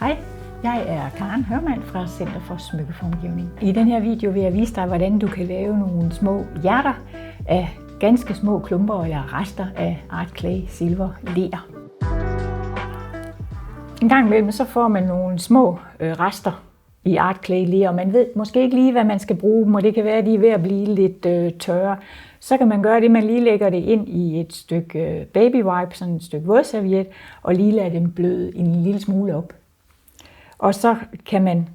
Hej, jeg er Karen Hørmann fra Center for Smykkeformgivning. I den her video vil jeg vise dig, hvordan du kan lave nogle små hjerter af ganske små klumper eller rester af art clay silver ler. En gang imellem så får man nogle små rester i art clay ler, og man ved måske ikke lige, hvad man skal bruge dem, og det kan være, at de er ved at blive lidt tørre. Så kan man gøre det, man lige lægger det ind i et stykke baby wipe, sådan et stykke vådserviet, og lige lade dem bløde en lille smule op. Og så kan man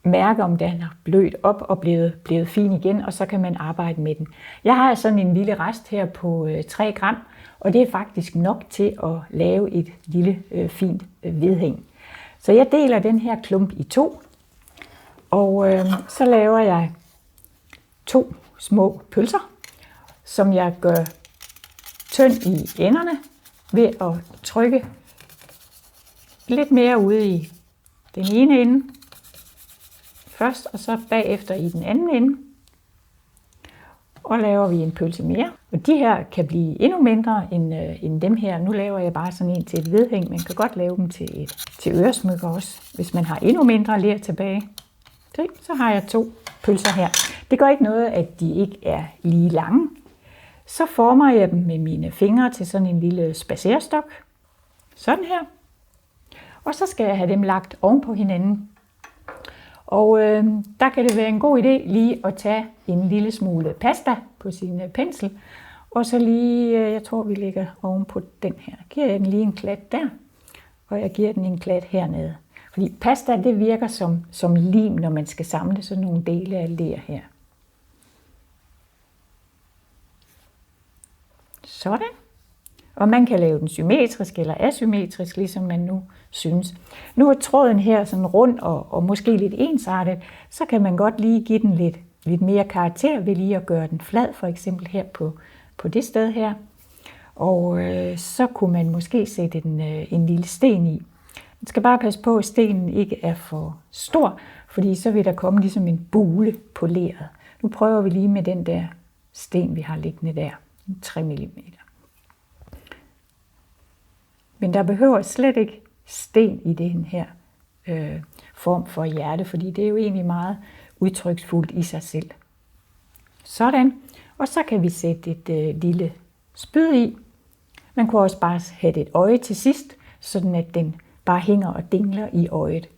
mærke, om den er blødt op og blevet fin igen, og så kan man arbejde med den. Jeg har sådan en lille rest her på 3 gram, og det er faktisk nok til at lave et lille fint vedhæng. Så jeg deler den her klump i 2, og så laver jeg 2 små pølser, som jeg gør tynd i enderne ved at trykke lidt mere ude i den ene ende først, og så bagefter i den anden ende. Og laver vi en pølse mere. Og de her kan blive endnu mindre end dem her. Nu laver jeg bare sådan en til et vedhæng. Man kan godt lave dem til øresmykker også, hvis man har endnu mindre ler tilbage. Så har jeg 2 pølser her. Det gør ikke noget, at de ikke er lige lange. Så former jeg dem med mine fingre til sådan en lille spadserestok. Sådan her. Og så skal jeg have dem lagt oven på hinanden. Og der kan det være en god idé lige at tage en lille smule pasta på sin pensel. Og så lige, jeg tror vi lægger oven på den her. Giver jeg den lige en klat der, og jeg giver den en klat hernede. Fordi pasta, det virker som lim, når man skal samle sådan nogle dele af ler her. Sådan. Og man kan lave den symmetrisk eller asymmetrisk, ligesom man nu synes. Nu er tråden her sådan rund og måske lidt ensartet, så kan man godt lige give den lidt mere karakter ved lige at gøre den flad, for eksempel her på det sted her. Og så kunne man måske sætte en lille sten i. Man skal bare passe på, at stenen ikke er for stor, fordi så vil der komme ligesom en bule på leret. Nu prøver vi lige med den der sten, vi har liggende der, 3 mm. Men der behøver slet ikke sten i den her form for hjerte, fordi det er jo egentlig meget udtryksfuldt i sig selv. Sådan. Og så kan vi sætte et lille spyd i. Man kunne også bare have et øje til sidst, sådan at den bare hænger og dingler i øjet.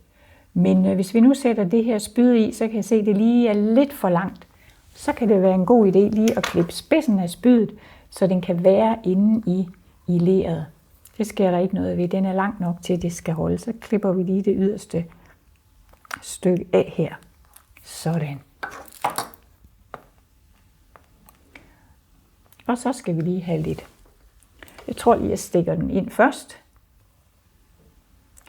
Men hvis vi nu sætter det her spyd i, så kan jeg se, at det lige er lidt for langt. Så kan det være en god idé lige at klippe spidsen af spydet, så den kan være inde i leret. Det sker der ikke noget ved. Den er lang nok til, at det skal holde. Så klipper vi lige det yderste stykke af her. Sådan. Og så skal vi lige have lidt. Jeg tror lige, jeg stikker den ind først.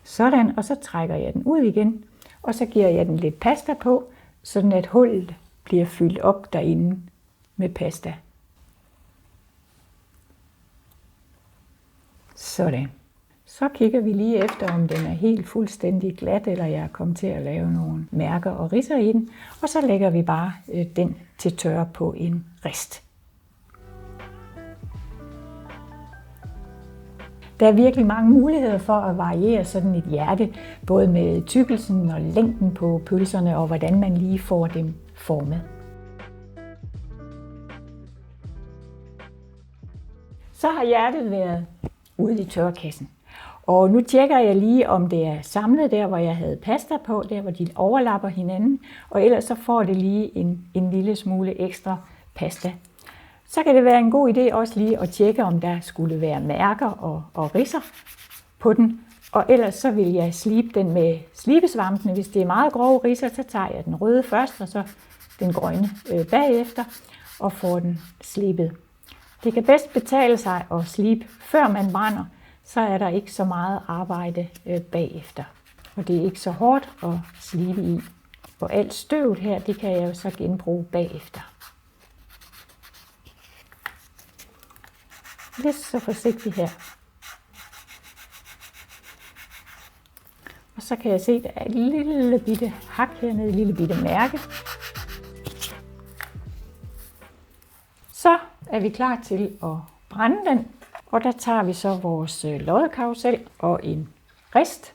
Sådan, og så trækker jeg den ud igen. Og så giver jeg den lidt pasta på, sådan at hullet bliver fyldt op derinde med pasta. Sådan. Så kigger vi lige efter, om den er helt fuldstændig glat, eller jeg er kommet til at lave nogle mærker og ridser i den. Og så lægger vi bare den til tørre på en rist. Der er virkelig mange muligheder for at variere sådan et hjerte, både med tykkelsen og længden på pølserne, og hvordan man lige får dem formet. Så har hjertet været ude i tørrekassen. Og nu tjekker jeg lige, om det er samlet der, hvor jeg havde pasta på, der hvor de overlapper hinanden, og ellers så får det lige en lille smule ekstra pasta. Så kan det være en god idé også lige at tjekke, om der skulle være mærker og ridser på den. Og ellers så vil jeg slibe den med slibesvampene. Hvis det er meget grove ridser, så tager jeg den røde først, og så den grønne bagefter, og får den slibet. Det kan bedst betale sig at slibe, før man brænder, så er der ikke så meget arbejde bagefter. Og det er ikke så hårdt at slibe i. Og alt støvet her, det kan jeg jo så genbruge bagefter. Lidt så forsigtigt her. Og så kan jeg se, at der er et lille bitte hak hernede, et lille bitte mærke. Så er vi klar til at brænde den. Og der tager vi så vores loddekarrusel og en rist.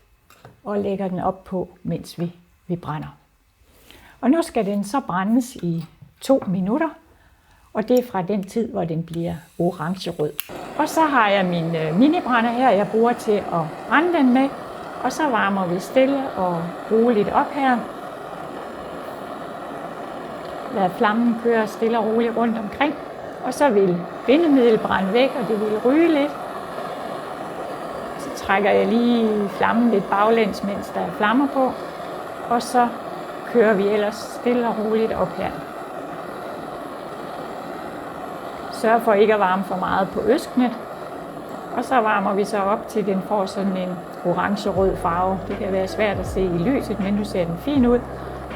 og lægger den op på, mens vi brænder. Og nu skal den så brændes i 2 minutter, og det er fra den tid, hvor den bliver orange-rød. Og så har jeg min minibrænder her, jeg bruger til at brænde den med, og så varmer vi stille og roligt op her. Lad flammen køre stille og roligt rundt omkring, og så vil bindemiddel brænde væk, og det vil ryge lidt. Så trækker jeg lige flammen lidt baglæns, mens der er flammer på, og så kører vi ellers stille og roligt op her. Sørg for ikke at varme for meget på øsknet, og så varmer vi så op til den får sådan en orange-rød farve. Det kan være svært at se i lyset, men nu ser den fin ud.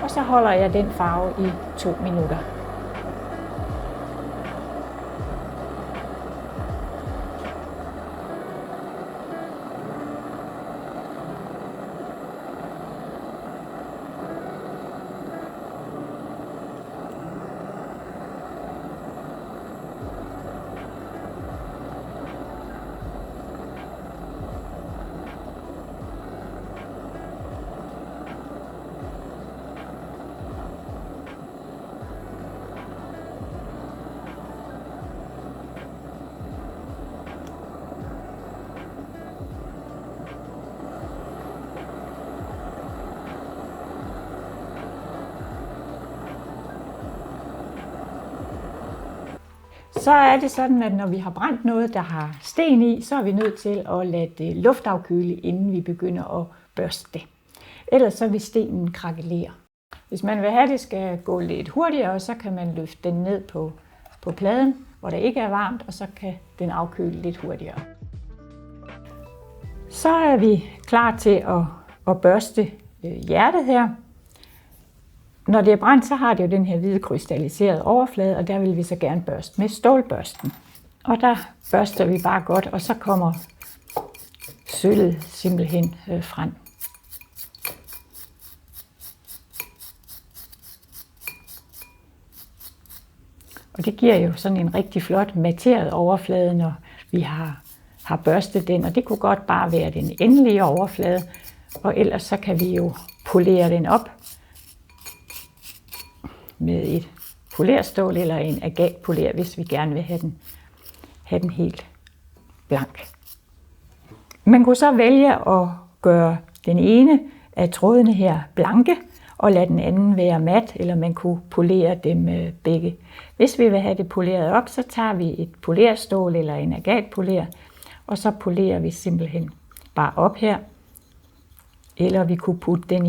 Og så holder jeg den farve i 2 minutter. Så er det sådan, at når vi har brændt noget, der har sten i, så er vi nødt til at lade det luftafkøle, inden vi begynder at børste det. Ellers så vil stenen krakelere. Hvis man vil have, at det skal gå lidt hurtigere, så kan man løfte den ned på pladen, hvor det ikke er varmt, og så kan den afkøle lidt hurtigere. Så er vi klar til at børste hjertet her. Når det er brændt, så har det jo den her hvide krystalliserede overflade, og der vil vi så gerne børste med stålbørsten. Og der børster vi bare godt, og så kommer sølvet simpelthen frem. Og det giver jo sådan en rigtig flot matteret overflade, når vi har børstet den, og det kunne godt bare være den endelige overflade, og ellers så kan vi jo polere den op med et polerstål eller en agatpoler, hvis vi gerne vil have den helt blank. Man kunne så vælge at gøre den ene af trådene her blanke, og lade den anden være mat, eller man kunne polere dem begge. Hvis vi vil have det poleret op, så tager vi et polerstål eller en agatpoler, og så polerer vi simpelthen bare op her, eller vi kunne putte den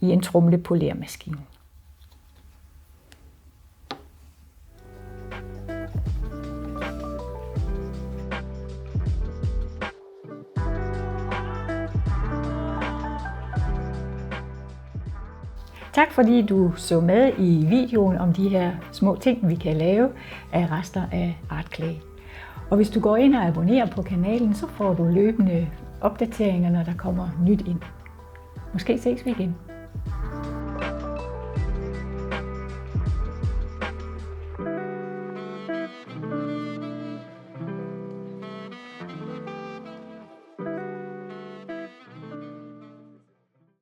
i en tromlepolermaskine. Tak fordi du så med i videoen om de her små ting, vi kan lave af rester af Art Clay. Og hvis du går ind og abonnerer på kanalen, så får du løbende opdateringer, når der kommer nyt ind. Måske ses vi igen.